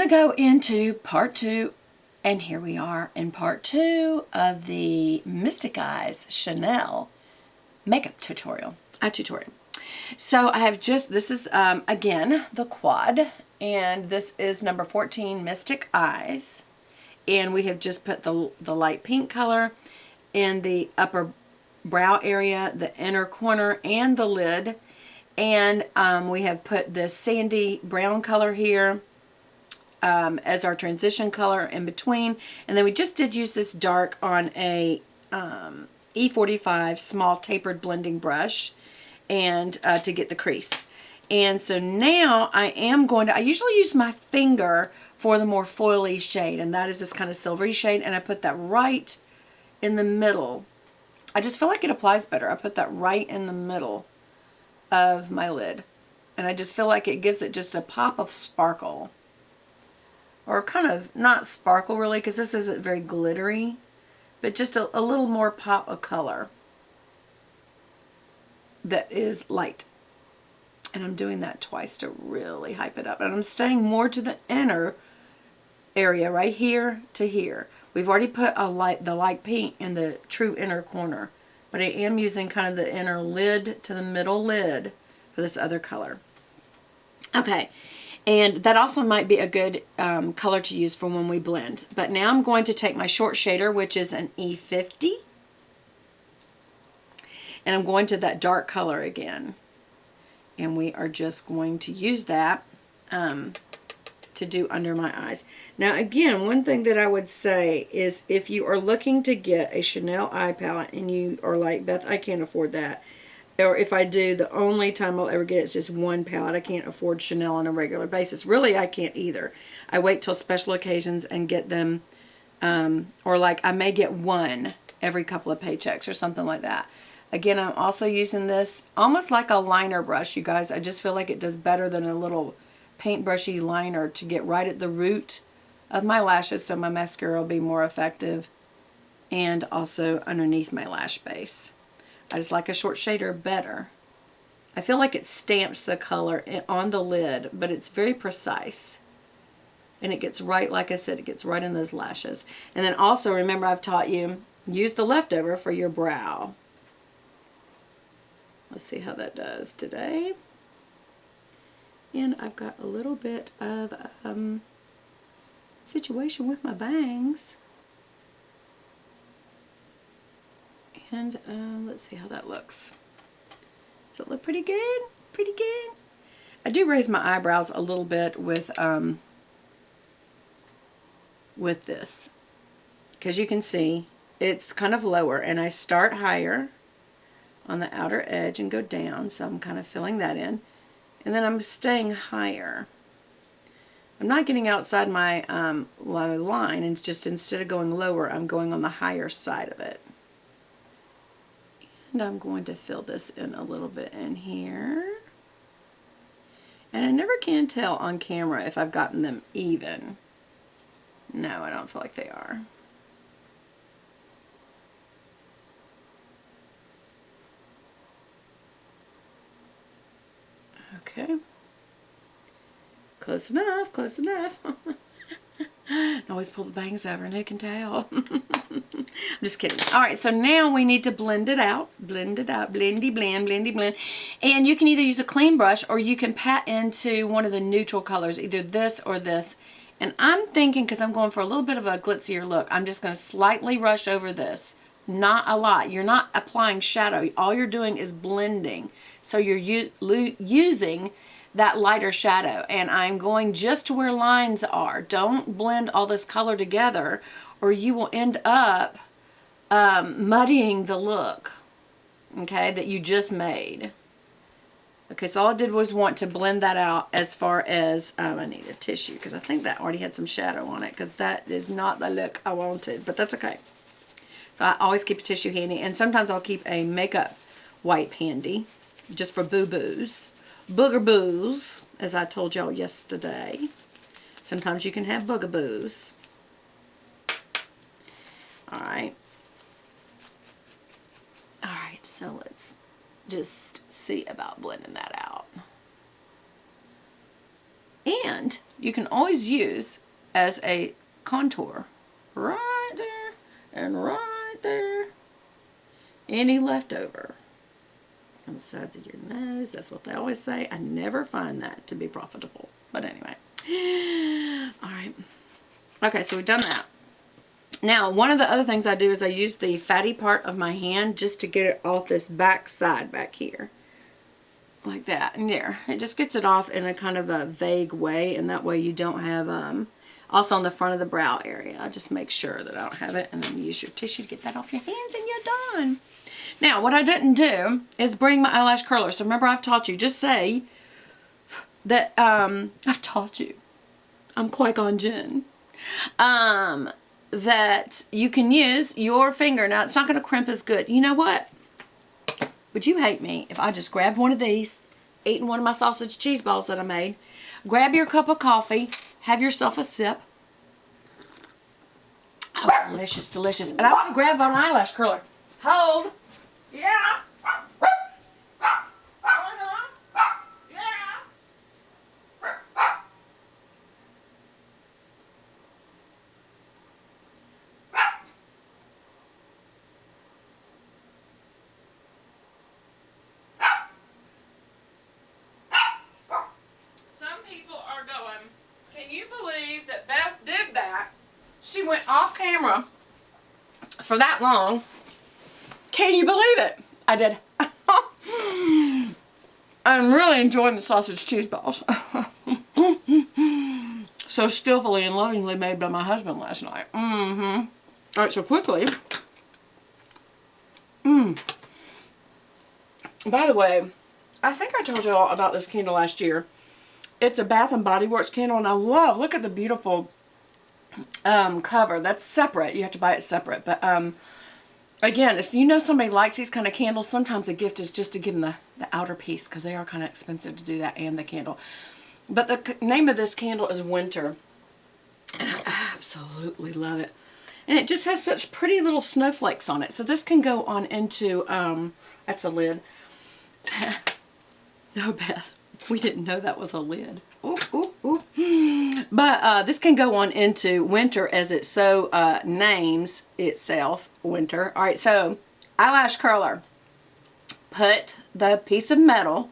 I'm going to go into part 2, and here we are in part 2 of the Mystic Eyes Chanel makeup tutorial. So I have this is again the quad, and this is number 14, Mystic Eyes, and we have just put the light pink color in the upper brow area, the inner corner, and the lid, and we have put this sandy brown color here as our transition color in between, and then we just did use this dark on a E45 small tapered blending brush and to get the crease. And so now I usually use my finger for the more foily shade, and that is this kind of silvery shade, and I put that right in the middle. I just feel like it applies better. I put that right in the middle of my lid, and I just feel like it gives it just a pop of sparkle. Or kind of not sparkle really, because this isn't very glittery, but just a little more pop of color that is light. And I'm doing that twice to really hype it up. And I'm staying more to the inner area, right here to here. We've already put the light pink in the true inner corner, but I am using kind of the inner lid to the middle lid for this other color. Okay. And that also might be a good color to use for when we blend. But now I'm going to take my short shader, which is an E50. And I'm going to that dark color again. And we are just going to use that to do under my eyes. Now again, one thing that I would say is if you are looking to get a Chanel eye palette and you are like, Beth, I can't afford that. Or if I do, the only time I'll ever get it is just one palette. I can't afford Chanel on a regular basis. Really, I can't either. I wait till special occasions and get them, or like I may get one every couple of paychecks or something like that. Again, I'm also using this almost like a liner brush, you guys. I just feel like it does better than a little paintbrushy liner to get right at the root of my lashes so my mascara will be more effective, and also underneath my lash base. I just like a short shader better. I feel like it stamps the color on the lid, but it's very precise. And it gets right, like I said, it gets right in those lashes. And then also, remember I've taught you, use the leftover for your brow. Let's see how that does today. And I've got a little bit of situation with my bangs. And let's see how that looks. Does it look pretty good? Pretty good? I do raise my eyebrows a little bit with this, because you can see it's kind of lower, and I start higher on the outer edge and go down, so I'm kind of filling that in, and then I'm staying higher. I'm not getting outside my line, and it's just instead of going lower, I'm going on the higher side of it. And I'm going to fill this in a little bit in here. And I never can tell on camera if I've gotten them even. No, I don't feel like they are. Okay. Close enough, close enough. I always pull the bangs over and who can tell? I'm just kidding. Alright, so now we need to blend it out. Blend it out. Blendy blend, blendy blend. And you can either use a clean brush or you can pat into one of the neutral colors, either this or this. And I'm thinking, because I'm going for a little bit of a glitzier look, I'm just going to slightly rush over this. Not a lot. You're not applying shadow. All you're doing is blending. So you're using that lighter shadow, and I'm going just to where lines are. Don't blend all this color together or you will end up muddying the look, okay, that you just made. Okay, so all I did was want to blend that out as far as, I need a tissue because I think that already had some shadow on it, because that is not the look I wanted, but that's okay. So I always keep a tissue handy, and sometimes I'll keep a makeup wipe handy just for boo-boos. Booger-boos, as I told y'all yesterday. Sometimes you can have boogaboos. Alright. Alright, so let's just see about blending that out. And you can always use as a contour right there and right there any leftover on the sides of your nose. That's what they always say. I never find that to be profitable. But anyway. Alright. Okay, so we've done that. Now, one of the other things I do is I use the fatty part of my hand just to get it off this back side back here. Like that. And there. It just gets it off in a kind of a vague way, and that way you don't have, also on the front of the brow area. I just make sure that I don't have it, and then use your tissue to get that off your hands, and you're done. Now, what I didn't do is bring my eyelash curler. So remember, I've taught you. Just say that, I've taught you. I'm Qui-Gon Jinn. That you can use your finger. Now, it's not going to crimp as good. You know what? Would you hate me if I just grabbed one of these, eating one of my sausage cheese balls that I made, grab your cup of coffee, have yourself a sip. Oh, delicious, delicious. And I want to grab an eyelash curler. Hold. Yeah. She went off camera for that long. Can you believe it? I did. I'm really enjoying the sausage cheese balls. So skillfully and lovingly made by my husband last night. Alright, so quickly. By the way, I think I told you all about this candle last year. It's a Bath and Body Works candle, and I love, look at the beautiful cover. That's separate. You have to buy it separate. But again, if you know somebody likes these kind of candles, sometimes a gift is just to give them the outer piece, because they are kind of expensive to do that, and the candle. But the name of this candle is Winter, and I absolutely love it. And it just has such pretty little snowflakes on it. So this can go on into that's a lid. No, Beth, we didn't know that was a lid. Ooh, ooh, ooh. But this can go on into Winter, as it so names itself, Winter. Alright, so eyelash curler. Put the piece of metal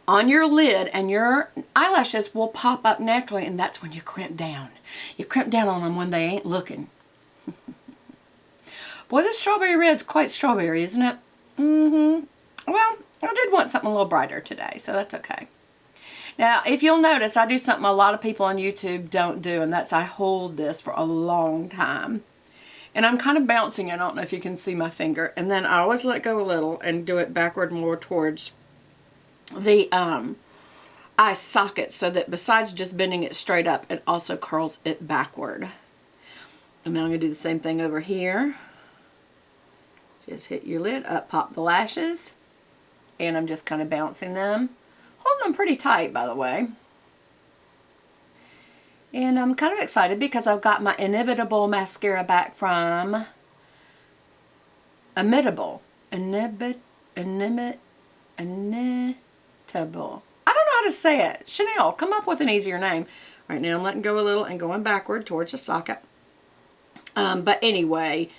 on your lid and your eyelashes will pop up naturally, and that's when you crimp down. You crimp down on them when they ain't looking. Boy, this strawberry red's quite strawberry, isn't it? Well, I did want something a little brighter today, so that's okay. Now, if you'll notice, I do something a lot of people on YouTube don't do, and that's I hold this for a long time. And I'm kind of bouncing. I don't know if you can see my finger. And then I always let go a little and do it backward more towards the eye socket, so that besides just bending it straight up, it also curls it backward. And now I'm going to do the same thing over here. Just hit your lid, up pop the lashes, and I'm just kind of bouncing them. Holding them pretty tight, by the way. And I'm kind of excited because I've got my Inimitable mascara back from Imitable. Inimitable. I don't know how to say it. Chanel, come up with an easier name. Right now I'm letting go a little and going backward towards the socket. But anyway,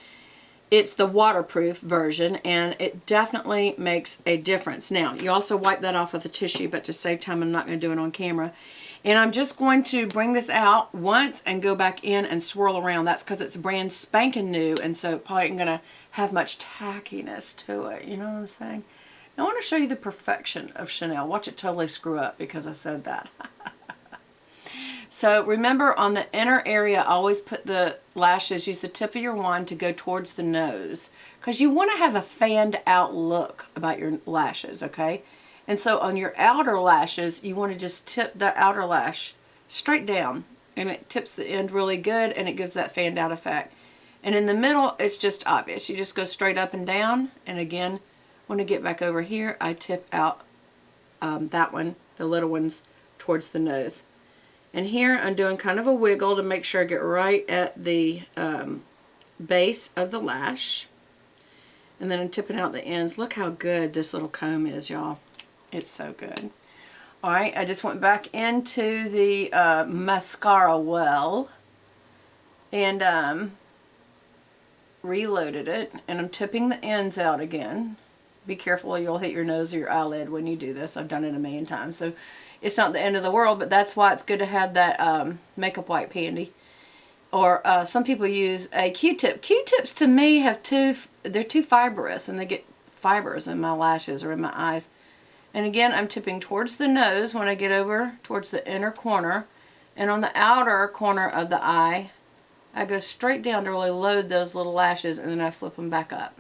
it's the waterproof version, and it definitely makes a difference. Now, you also wipe that off with a tissue, but to save time, I'm not going to do it on camera. And I'm just going to bring this out once and go back in and swirl around. That's because it's brand spanking new, and so it probably ain't going to have much tackiness to it. You know what I'm saying? I want to show you the perfection of Chanel. Watch it totally screw up because I said that. So remember, on the inner area, always put the lashes, use the tip of your wand to go towards the nose, because you want to have a fanned out look about your lashes, okay? And so on your outer lashes, you want to just tip the outer lash straight down, and it tips the end really good, and it gives that fanned out effect. And in the middle, it's just obvious. You just go straight up and down, and again, when I get back over here, I tip out that one, the little ones, towards the nose. And here I'm doing kind of a wiggle to make sure I get right at the base of the lash. And then I'm tipping out the ends. Look how good this little comb is, y'all. It's so good. Alright, I just went back into the mascara well and reloaded it, and I'm tipping the ends out again. Be careful, you'll hit your nose or your eyelid when you do this. I've done it a million times, so it's not the end of the world, but that's why it's good to have that makeup wipe handy. Or some people use a Q-tip. Q-tips to me they're too fibrous, and they get fibers in my lashes or in my eyes. And again, I'm tipping towards the nose when I get over towards the inner corner. And on the outer corner of the eye, I go straight down to really load those little lashes, and then I flip them back up.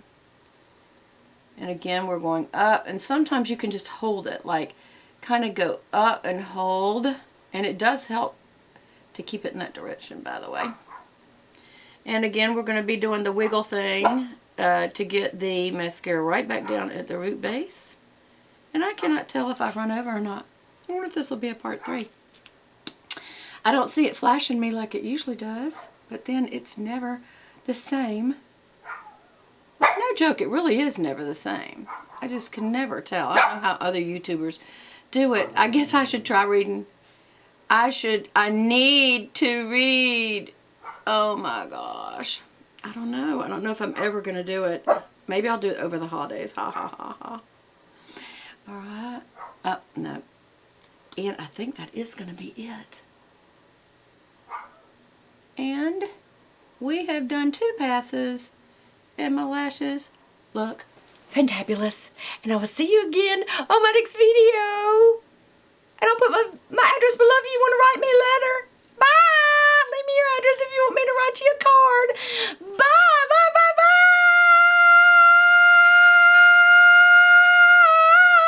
And again, we're going up. And sometimes you can just hold it, like kind of go up and hold. And it does help to keep it in that direction, by the way. And again, we're going to be doing the wiggle thing to get the mascara right back down at the root base. And I cannot tell if I've run over or not. I wonder if this will be a part 3. I don't see it flashing me like it usually does, but then it's never the same. No joke, it really is never the same. I just can never tell. I don't know how other YouTubers do it. I guess I should try reading. I need to read. Oh my gosh. I don't know. I don't know if I'm ever going to do it. Maybe I'll do it over the holidays. Ha ha ha ha. Alright. Oh, no. And I think that is going to be it. And we have done 2 passes. And my lashes look fantabulous. And I will see you again on my next video.